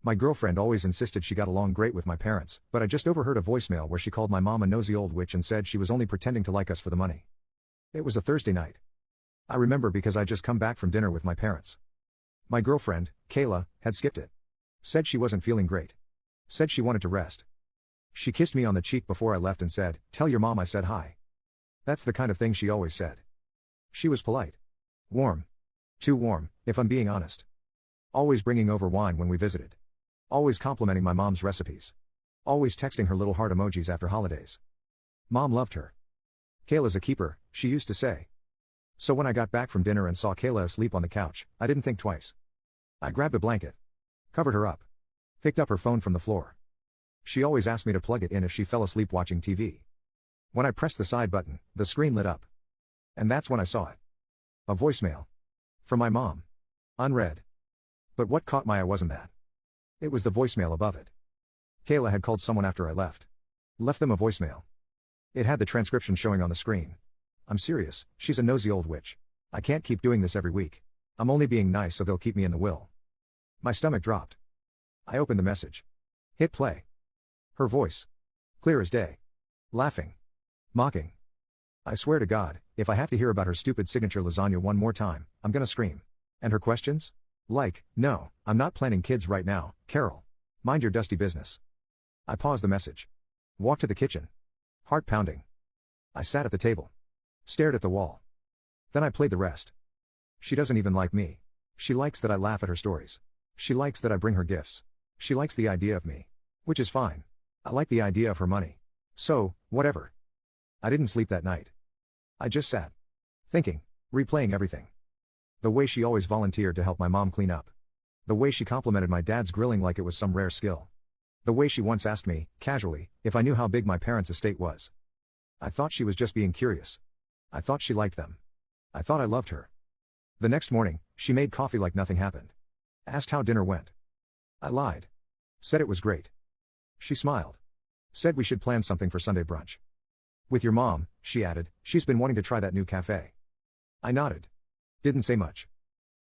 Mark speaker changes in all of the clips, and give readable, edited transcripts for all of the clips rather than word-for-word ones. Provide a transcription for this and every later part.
Speaker 1: My girlfriend always insisted she got along great with my parents, but I just overheard a voicemail where she called my mom a nosy old witch and said she was only pretending to like us for the money. It was a Thursday night. I remember because I'd just come back from dinner with my parents. My girlfriend, Kayla, had skipped it. Said she wasn't feeling great. Said she wanted to rest. She kissed me on the cheek before I left and said, "Tell your mom I said hi." That's the kind of thing she always said. She was polite. Warm. Too warm, if I'm being honest. Always bringing over wine when we visited. Always complimenting my mom's recipes. Always texting her little heart emojis after holidays. Mom loved her. Kayla's a keeper, she used to say. So when I got back from dinner and saw Kayla asleep on the couch, I didn't think twice. I grabbed a blanket. Covered her up. Picked up her phone from the floor. She always asked me to plug it in if she fell asleep watching TV. When I pressed the side button, the screen lit up. And that's when I saw it. A voicemail. From my mom. Unread. But what caught my eye wasn't that. It was the voicemail above it. Kayla had called someone after I left. Left them a voicemail. It had the transcription showing on the screen. "I'm serious, she's a nosy old witch. I can't keep doing this every week. I'm only being nice so they'll keep me in the will." My stomach dropped. I opened the message. Hit play. Her voice. Clear as day. Laughing. Mocking. I swear to God, if I have to hear about her stupid signature lasagna one more time, I'm gonna scream. And her questions? Like, "No, I'm not planning kids right now, Carol. Mind your dusty business." I paused the message. Walked to the kitchen. Heart pounding. I sat at the table. Stared at the wall. Then I played the rest. She doesn't even like me. She likes that I laugh at her stories. She likes that I bring her gifts. She likes the idea of me. Which is fine. I like the idea of her money. So, whatever. I didn't sleep that night. I just sat. Thinking. Replaying everything. The way she always volunteered to help my mom clean up. The way she complimented my dad's grilling like it was some rare skill. The way she once asked me, casually, if I knew how big my parents' estate was. I thought she was just being curious. I thought she liked them. I thought I loved her. The next morning, she made coffee like nothing happened. Asked how dinner went. I lied. Said it was great. She smiled. Said we should plan something for Sunday brunch. With your mom, she added, she's been wanting to try that new cafe. I nodded. Didn't say much.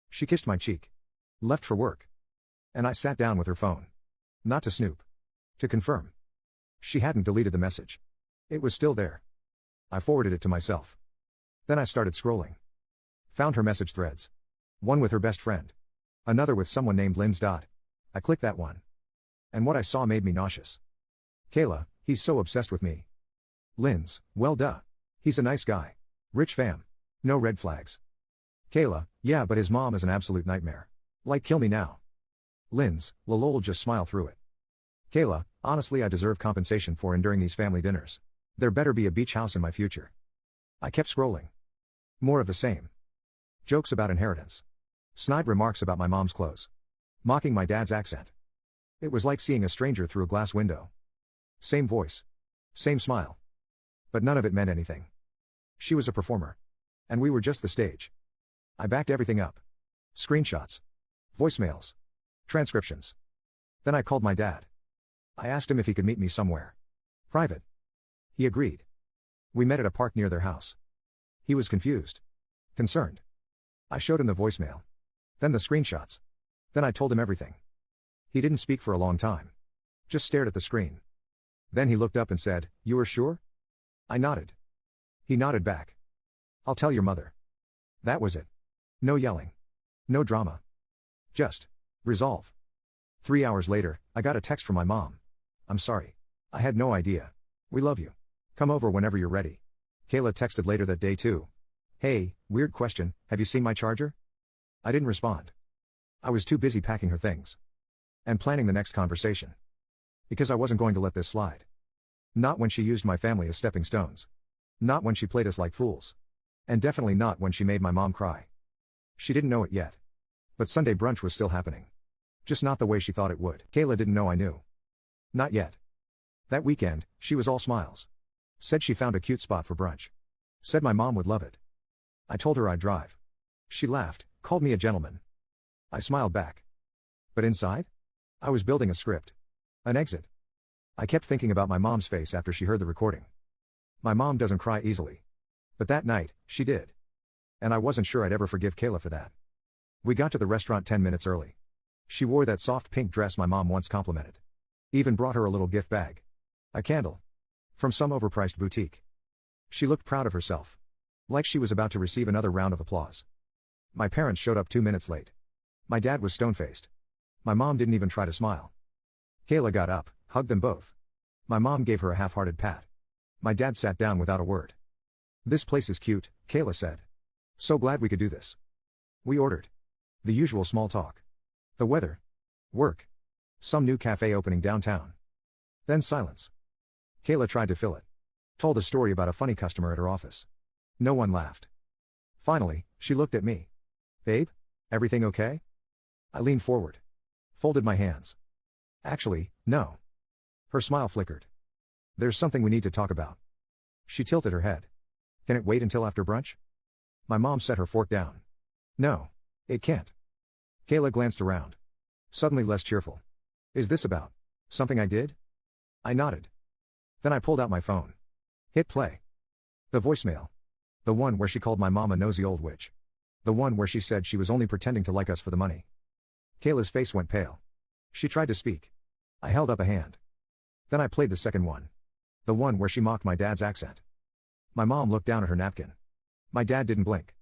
Speaker 1: She kissed my cheek. Left for work. And I sat down with her phone. Not to snoop. To confirm. She hadn't deleted the message. It was still there. I forwarded it to myself. Then I started scrolling. Found her message threads. One with her best friend. Another with someone named Lynn's. I clicked that one. And what I saw made me nauseous. Kayla, he's so obsessed with me. Lynn's, well duh. He's a nice guy. Rich fam. No red flags. Kayla, yeah but his mom is an absolute nightmare. Like kill me now. Lynn's, lol just smile through it. Kayla, honestly I deserve compensation for enduring these family dinners. There better be a beach house in my future. I kept scrolling. More of the same. Jokes about inheritance. Snide remarks about my mom's clothes. Mocking my dad's accent. It was like seeing a stranger through a glass window. Same voice. Same smile. But none of it meant anything. She was a performer. And we were just the stage. I backed everything up. Screenshots. Voicemails. Transcriptions. Then I called my dad. I asked him if he could meet me somewhere. Private. He agreed. We met at a park near their house. He was confused. Concerned. I showed him the voicemail. Then the screenshots. Then I told him everything. He didn't speak for a long time. Just stared at the screen. Then he looked up and said, "You are sure?" I nodded. He nodded back. "I'll tell your mother." That was it. No yelling. No drama. Just resolve. 3 hours later, I got a text from my mom. "I'm sorry. I had no idea. We love you. Come over whenever you're ready." Kayla texted later that day too. "Hey, weird question, have you seen my charger?" I didn't respond. I was too busy packing her things. And planning the next conversation. Because I wasn't going to let this slide. Not when she used my family as stepping stones. Not when she played us like fools. And definitely not when she made my mom cry. She didn't know it yet. But Sunday brunch was still happening. Just not the way she thought it would. Kayla didn't know I knew. Not yet. That weekend, she was all smiles. Said she found a cute spot for brunch. Said my mom would love it. I told her I'd drive. She laughed, called me a gentleman. I smiled back. But inside? I was building a script. An exit. I kept thinking about my mom's face after she heard the recording. My mom doesn't cry easily. But that night, she did. And I wasn't sure I'd ever forgive Kayla for that. We got to the restaurant 10 minutes early. She wore that soft pink dress my mom once complimented. Even brought her a little gift bag. A candle. From some overpriced boutique. She looked proud of herself. Like she was about to receive another round of applause. My parents showed up 2 minutes late. My dad was stone-faced. My mom didn't even try to smile. Kayla got up, hugged them both. My mom gave her a half-hearted pat. My dad sat down without a word. "This place is cute," Kayla said. "So glad we could do this." We ordered. The usual small talk. The weather. Work. Some new cafe opening downtown. Then silence. Kayla tried to fill it. Told a story about a funny customer at her office. No one laughed. Finally, she looked at me. "Babe? Everything okay?" I leaned forward. Folded my hands. "Actually, no." Her smile flickered. "There's something we need to talk about." She tilted her head. "Can it wait until after brunch?" My mom set her fork down. "No. It can't." Kayla glanced around. Suddenly less cheerful. "Is this about something I did?" I nodded. Then I pulled out my phone. Hit play. The voicemail. The one where she called my mom a nosy old witch. The one where she said she was only pretending to like us for the money. Kayla's face went pale. She tried to speak. I held up a hand. Then I played the second one. The one where she mocked my dad's accent. My mom looked down at her napkin. My dad didn't blink.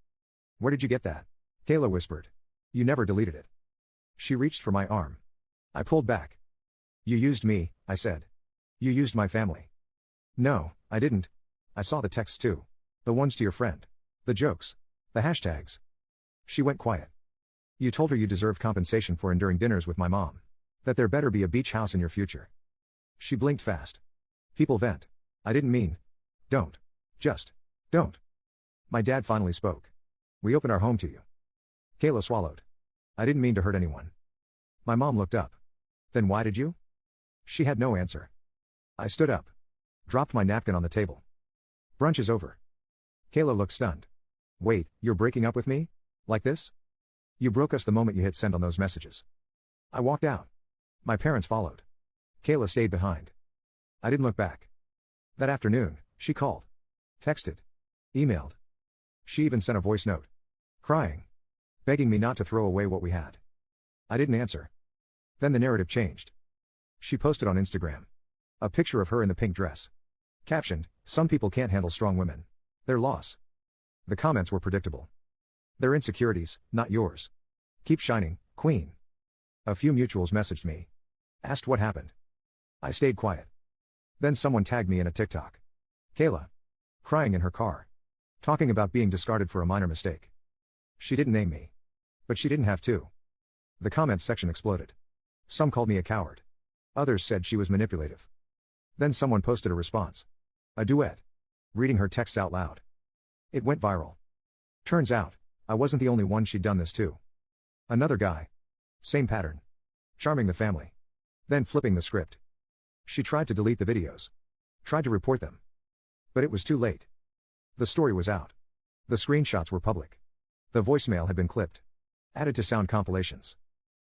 Speaker 1: "Where did you get that?" Kayla whispered. "You never deleted it." She reached for my arm. I pulled back. "You used me," I said. "You used my family." "No, I didn't. I saw the texts too. The ones to your friend. The jokes. The hashtags." She went quiet. "You told her you deserved compensation for enduring dinners with my mom. That there better be a beach house in your future." She blinked fast. "People vent. I didn't mean. Don't. Just. Don't." My dad finally spoke. "We opened our home to you." Kayla swallowed. "I didn't mean to hurt anyone." My mom looked up. "Then why did you?" She had no answer. I stood up. Dropped my napkin on the table. "Brunch is over." Kayla looked stunned. "Wait, you're breaking up with me? Like this? You broke us the moment you hit send on those messages." I walked out. My parents followed. Kayla stayed behind. I didn't look back. That afternoon, she called. Texted. Emailed. She even sent a voice note. Crying. Begging me not to throw away what we had. I didn't answer. Then the narrative changed. She posted on Instagram. A picture of her in the pink dress. Captioned, "Some people can't handle strong women. Their loss." The comments were predictable. "Their insecurities, not yours. Keep shining, queen." A few mutuals messaged me. Asked what happened. I stayed quiet. Then someone tagged me in a TikTok. Kayla. Crying in her car. Talking about being discarded for a minor mistake. She didn't name me. But she didn't have to. The comments section exploded. Some called me a coward. Others said she was manipulative. Then someone posted a response. A duet. Reading her texts out loud. It went viral. Turns out, I wasn't the only one she'd done this to. Another guy. Same pattern. Charming the family. Then flipping the script. She tried to delete the videos. Tried to report them. But it was too late. The story was out. The screenshots were public. The voicemail had been clipped. Added to sound compilations.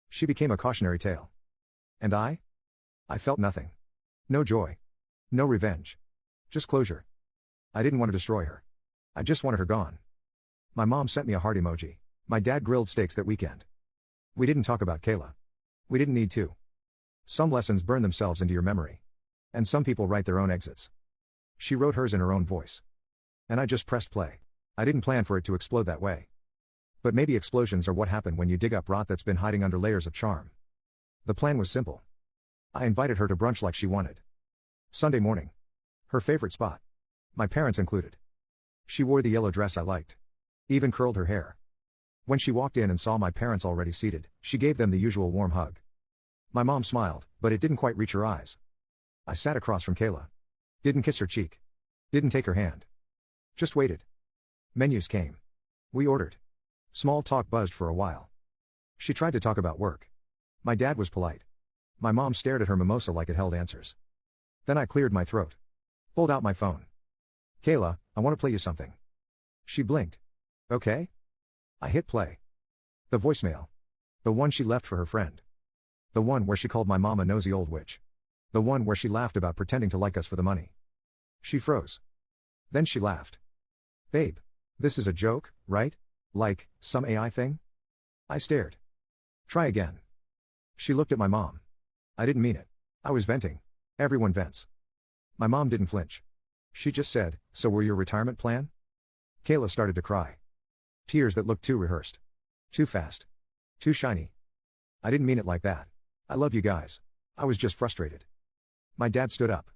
Speaker 1: She became a cautionary tale. And I? I felt nothing. No joy. No revenge. Just closure. I didn't want to destroy her. I just wanted her gone. My mom sent me a heart emoji. My dad grilled steaks that weekend. We didn't talk about Kayla. We didn't need to. Some lessons burn themselves into your memory. And some people write their own exits. She wrote hers in her own voice. And I just pressed play. I didn't plan for it to explode that way. But maybe explosions are what happen when you dig up rot that's been hiding under layers of charm. The plan was simple. I invited her to brunch like she wanted. Sunday morning. Her favorite spot. My parents included. She wore the yellow dress I liked. Even curled her hair. When she walked in and saw my parents already seated, she gave them the usual warm hug. My mom smiled, but it didn't quite reach her eyes. I sat across from Kayla. Didn't kiss her cheek. Didn't take her hand. Just waited. Menus came. We ordered. Small talk buzzed for a while. She tried to talk about work. My dad was polite. My mom stared at her mimosa like it held answers. Then I cleared my throat. Pulled out my phone. Kayla, I want to play you something. She blinked. Okay? I hit play. The voicemail. The one she left for her friend. The one where she called my mom a nosy old witch. The one where she laughed about pretending to like us for the money. She froze. Then she laughed. Babe, this is a joke, right? Like, some AI thing? I stared. Try again. She looked at my mom. I didn't mean it. I was venting. Everyone vents. My mom didn't flinch. She just said, "So were your retirement plan?" Kayla started to cry. Tears that looked too rehearsed. Too fast. Too shiny. I didn't mean it like that. I love you guys. I was just frustrated. My dad stood up.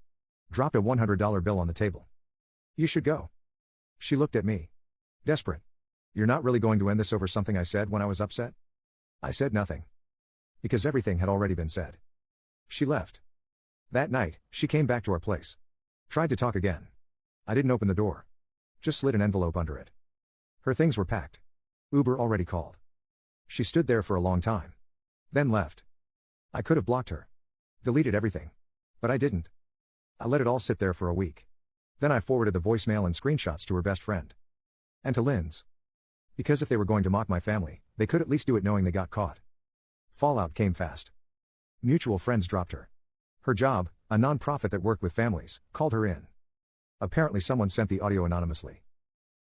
Speaker 1: Dropped a $100 bill on the table. "You should go." She looked at me. Desperate. "You're not really going to end this over something I said when I was upset?" I said nothing. Because everything had already been said. She left. That night, she came back to our place. Tried to talk again. I didn't open the door. Just slid an envelope under it. Her things were packed. Uber already called. She stood there for a long time. Then left. I could have blocked her. Deleted everything. But I didn't. I let it all sit there for a week. Then I forwarded the voicemail and screenshots to her best friend. And to Lynn's. Because if they were going to mock my family, they could at least do it knowing they got caught. Fallout came fast. Mutual friends dropped her. Her job, a non-profit that worked with families, called her in. Apparently someone sent the audio anonymously.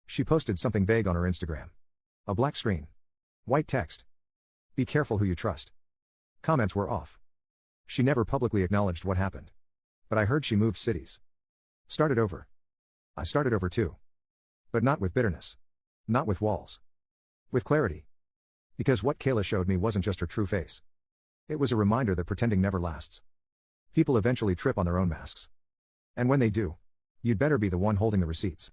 Speaker 1: She posted something vague on her Instagram. A black screen. White text. "Be careful who you trust." Comments were off. She never publicly acknowledged what happened. But I heard she moved cities. Started over. I started over too. But not with bitterness. Not with walls. With clarity. Because what Kayla showed me wasn't just her true face. It was a reminder that pretending never lasts. People eventually trip on their own masks. And when they do, you'd better be the one holding the receipts.